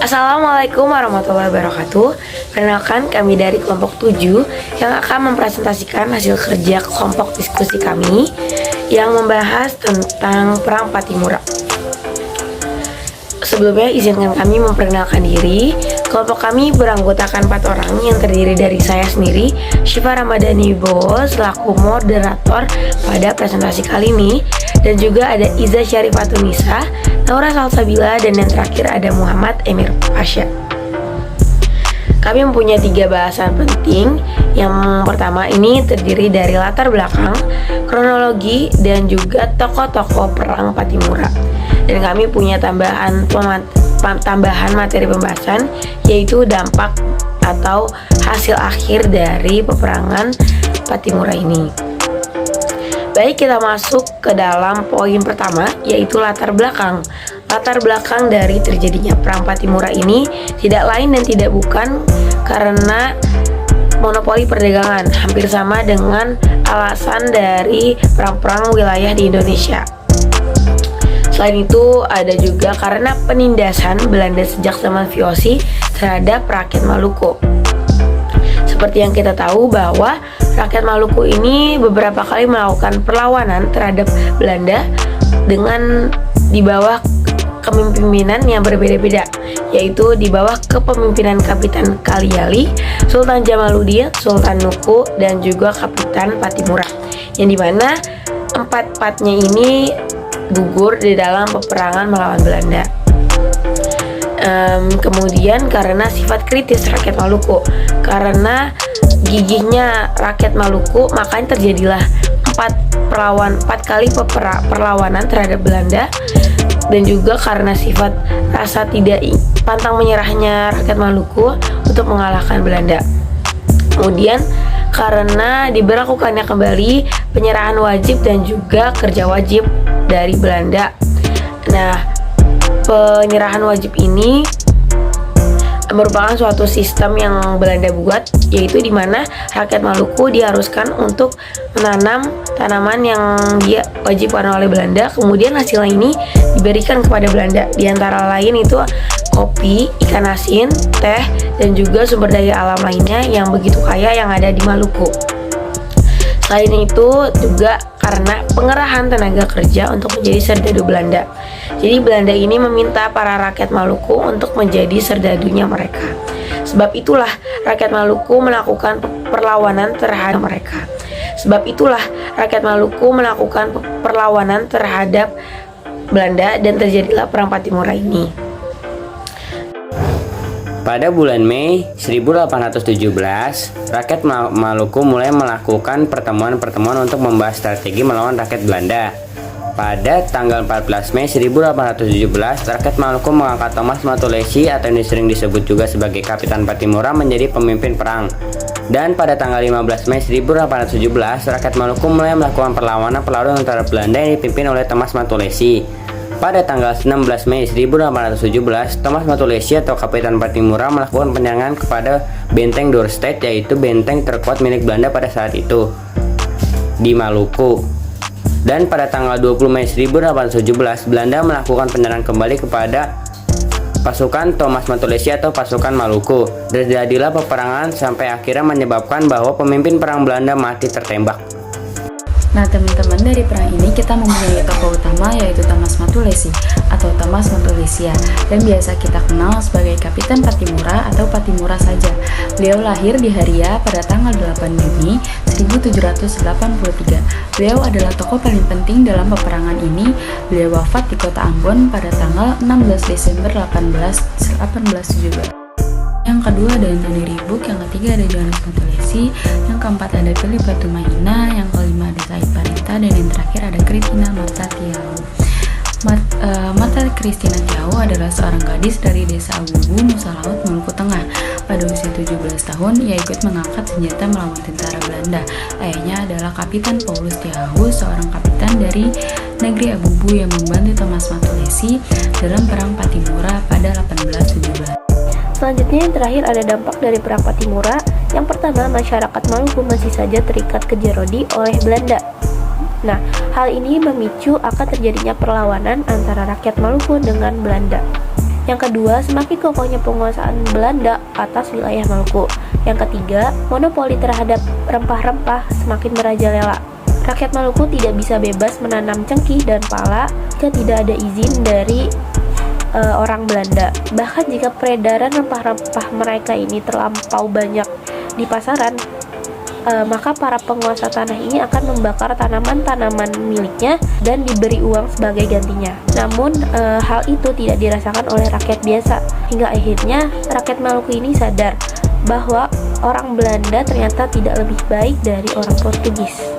Assalamualaikum warahmatullahi wabarakatuh. Perkenalkan, kami dari kelompok 7 yang akan mempresentasikan hasil kerja kelompok diskusi kami yang membahas tentang Perang Pattimura. Sebelumnya izinkan kami memperkenalkan diri. Kelompok kami beranggotakan 4 orang yang terdiri dari saya sendiri, Syifa Ramadhani Wibowo, selaku moderator pada presentasi kali ini, dan juga ada Iza Syarifatunisa, Naura Salsabila, dan yang terakhir ada Muhammad Emir Pasha. Kami mempunyai 3 bahasan penting. Yang pertama ini terdiri dari latar belakang, kronologi, dan juga tokoh-tokoh Perang Pattimura. Dan kami punya tambahan materi pembahasan, yaitu dampak atau hasil akhir dari peperangan Pattimura ini. Baik, kita masuk ke dalam poin pertama, yaitu latar belakang. Latar belakang dari terjadinya Perang Pattimura ini tidak lain dan tidak bukan karena monopoli perdagangan, hampir sama dengan alasan dari perang-perang wilayah di Indonesia. Selain itu, ada juga karena penindasan Belanda sejak zaman VOC terhadap rakyat Maluku. Seperti yang kita tahu bahwa rakyat Maluku ini beberapa kali melakukan perlawanan terhadap Belanda dengan di bawah kepemimpinan yang berbeda-beda, yaitu di bawah kepemimpinan Kapitan Kaliali, Sultan Jamaluddin, Sultan Nuku, dan juga Kapitan Pattimura, yang dimana empat-empatnya ini gugur di dalam peperangan melawan Belanda. Kemudian karena sifat kritis rakyat Maluku, karena gigihnya rakyat Maluku, makanya terjadilah 4 kali perlawanan terhadap Belanda. Dan juga karena sifat rasa tidak pantang menyerahnya rakyat Maluku untuk mengalahkan Belanda. Kemudian karena diberlakukannya kembali penyerahan wajib dan juga kerja wajib dari Belanda. Nah, penyerahan wajib ini merupakan suatu sistem yang Belanda buat, yaitu di mana rakyat Maluku diharuskan untuk menanam tanaman yang dia wajibkan oleh Belanda. Kemudian hasilnya ini diberikan kepada Belanda, di antara lain itu kopi, ikan asin, teh, dan juga sumber daya alam lainnya yang begitu kaya yang ada di Maluku. Selain itu juga karena pengerahan tenaga kerja untuk menjadi serdadu Belanda. Jadi Belanda ini meminta para rakyat Maluku untuk menjadi serdadunya mereka. Sebab itulah rakyat Maluku melakukan perlawanan terhadap mereka. Sebab itulah rakyat Maluku melakukan perlawanan terhadap Belanda dan terjadilah Perang Pattimura ini. Pada bulan Mei 1817, rakyat Maluku mulai melakukan pertemuan-pertemuan untuk membahas strategi melawan rakyat Belanda. Pada tanggal 14 Mei 1817, rakyat Maluku mengangkat Thomas Matulesi atau yang sering disebut juga sebagai Kapitan Pattimura menjadi pemimpin perang. Dan pada tanggal 15 Mei 1817, rakyat Maluku mulai melakukan perlawanan terhadap Belanda yang dipimpin oleh Thomas Matulesi. Pada tanggal 16 Mei 1817, Thomas Matulesi atau Kapitan Pattimura melakukan penyerangan kepada benteng Dorstad, yaitu benteng terkuat milik Belanda pada saat itu di Maluku. Dan pada tanggal 20 Mei 1817, Belanda melakukan penyerangan kembali kepada pasukan Thomas Matulesi atau pasukan Maluku. Dan terjadilah peperangan sampai akhirnya menyebabkan bahwa pemimpin perang Belanda mati tertembak. Nah teman-teman, dari perang ini kita mempunyai tokoh utama yaitu Thomas Matulesi atau Thomas Matulesia, dan biasa kita kenal sebagai Kapitan Pattimura atau Pattimura saja. Beliau lahir di Haria pada tanggal 8 Juni 1783. Beliau adalah tokoh paling penting dalam peperangan ini. Beliau wafat di kota Ambon pada tanggal 16 Desember 1817. Yang kedua ada Antoni Ribuk, yang ketiga ada Johannes Matulesi, yang keempat ada Philip Latumahina, yang kelima ada Said Parita, dan yang terakhir ada Christina Marta Tiau. Marta Christina Tiau adalah seorang gadis dari desa Agugu, Nusa Laut, Maluku Tengah. Pada usia 17 tahun, ia ikut mengangkat senjata melawan tentara Belanda. Ayahnya adalah Kapitan Paulus Tiau, seorang kapitan dari negeri Abubu yang membantu Thomas Matulesi dalam Perang Pattimura pada 1817. Selanjutnya yang terakhir ada dampak dari Perang Pattimura. Yang pertama, masyarakat Maluku masih saja terikat ke Jerodi oleh Belanda. Nah, hal ini memicu akan terjadinya perlawanan antara rakyat Maluku dengan Belanda. Yang kedua, semakin kokohnya penguasaan Belanda atas wilayah Maluku. Yang ketiga, monopoli terhadap rempah-rempah semakin merajalela. Rakyat Maluku tidak bisa bebas menanam cengkih dan pala jika tidak ada izin dari orang Belanda. Bahkan jika peredaran rempah-rempah mereka ini terlampau banyak di pasaran, maka para penguasa tanah ini akan membakar tanaman-tanaman miliknya dan diberi uang sebagai gantinya. Namun hal itu tidak dirasakan oleh rakyat biasa. Hingga akhirnya rakyat Maluku ini sadar bahwa orang Belanda ternyata tidak lebih baik dari orang Portugis.